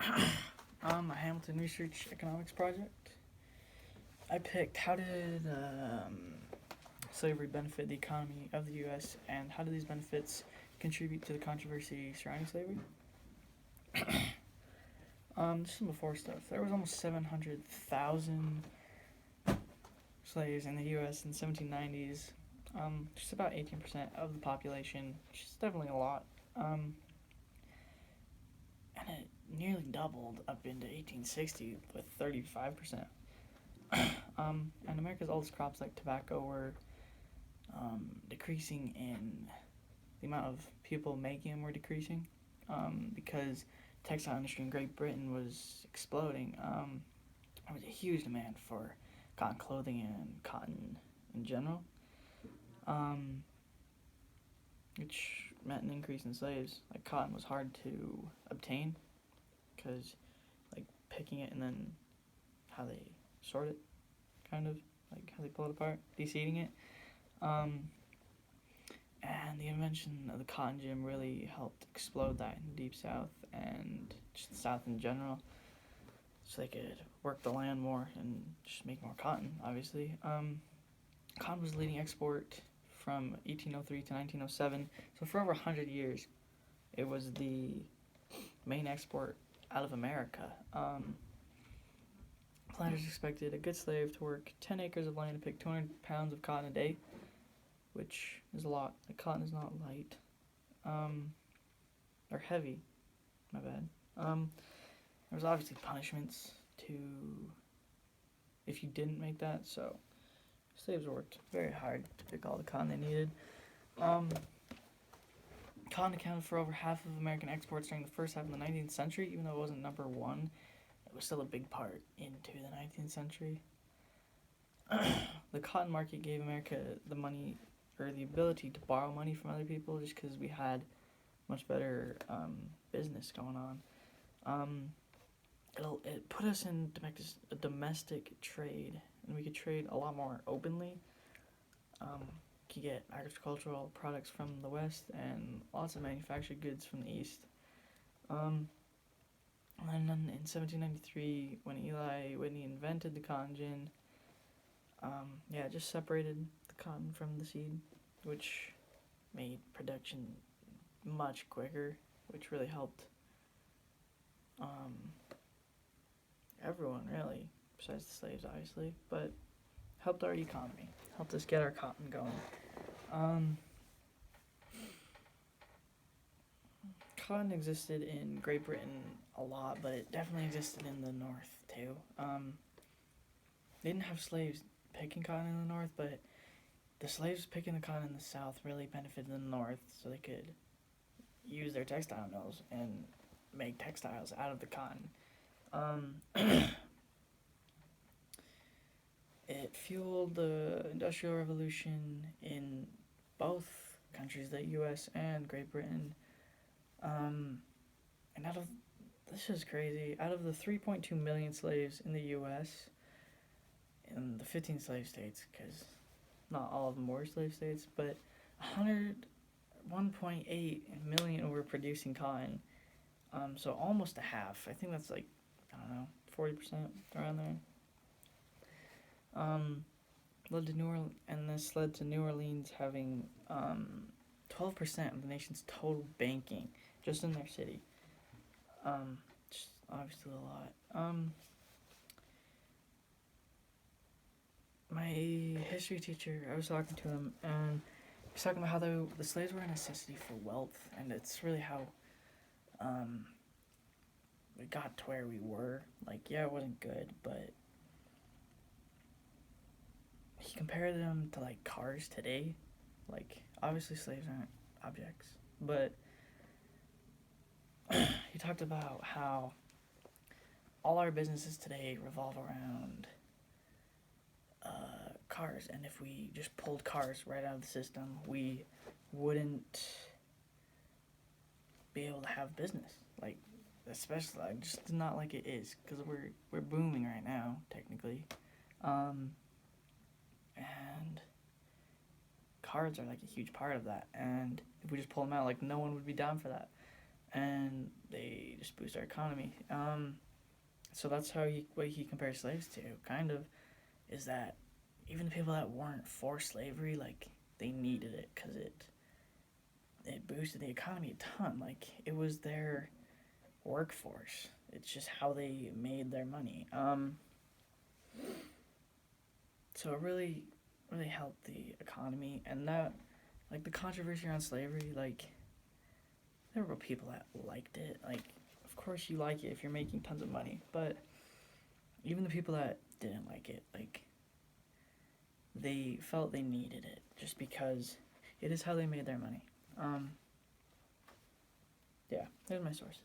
A Hamilton Research Economics project. I picked how did slavery benefit the economy of the U.S. and how do these benefits contribute to the controversy surrounding slavery? Just some before stuff. There was almost 700,000 slaves in the U.S. in the 1790s. Just about 18% of the population, which is definitely a lot. And it nearly doubled up into 1860 with 35%. And America's oldest crops like tobacco were decreasing in the amount of people making them were decreasing because textile industry in Great Britain was exploding. There was a huge demand for cotton clothing and cotton in general, which meant an increase in slaves. Like cotton was hard to obtain because like picking it and then how they sort it, kind of like how they pull it apart, deseeding it. And the invention of the cotton gin really helped explode that in the Deep South and just the South in general, so they could work the land more and just make more cotton, obviously. Cotton was the leading export from 1803 to 1907, so for over 100 years, it was the main export out of America. Planters expected a good slave to work 10 acres of land to pick 200 pounds of cotton a day, which is a lot. Like, cotton is not light. Or heavy. My bad. There was obviously punishments if you didn't make that, so slaves worked very hard to pick all the cotton they needed. Cotton accounted for over half of American exports during the first half of the 19th century, even though it wasn't number one. It was still a big part into the 19th century. The cotton market gave America the money or the ability to borrow money from other people just because we had much better business going on. It put us in a domestic trade, and we could trade a lot more openly. Could get agricultural products from the West and lots of manufactured goods from the East. And then in 1793, when Eli Whitney invented the cotton gin, it just separated the cotton from the seed, which made production much quicker, which really helped everyone, really, besides the slaves, obviously, but helped our economy, helped us get our cotton going. Cotton existed in Great Britain a lot, but it definitely existed in the North, too. They didn't have slaves picking cotton in the North, but the slaves picking the cotton in the South really benefited the North, so they could use their textile mills and make textiles out of the cotton. It fueled the Industrial Revolution in both countries, the U.S. and Great Britain. And this is crazy, out of the 3.2 million slaves in the U.S., in the 15 slave states, because not all of them were slave states, but 1.8 million were producing cotton. So almost a half. I think that's 40%, around there. This led to New Orleans having 12% of the nation's total banking just in their city. Just obviously a lot. My history teacher, I was talking to him, and he was talking about how the slaves were a necessity for wealth, and it's really how we got to where we were. It wasn't good, but he compared them to cars today. Obviously slaves aren't objects, but he talked about how all our businesses today revolve around cars, and if we just pulled cars right out of the system, we wouldn't be able to have business. Especially just not like it is, because we're booming right now, technically. And cars are a huge part of that, and if we just pull them out, no one would be down for that. and they just boost our economy. So that's what he compares slaves to, kind of, is that even the people that weren't for slavery, like, they needed it because it boosted the economy a ton. Like, it was their workforce. It's just how they made their money. So it really, really helped the economy, and that, like, the controversy around slavery, like, there were people that liked it. Like, of course you like it if you're making tons of money, but even the people that didn't like it, like, they felt they needed it just because it is how they made their money. Yeah, there's my sources.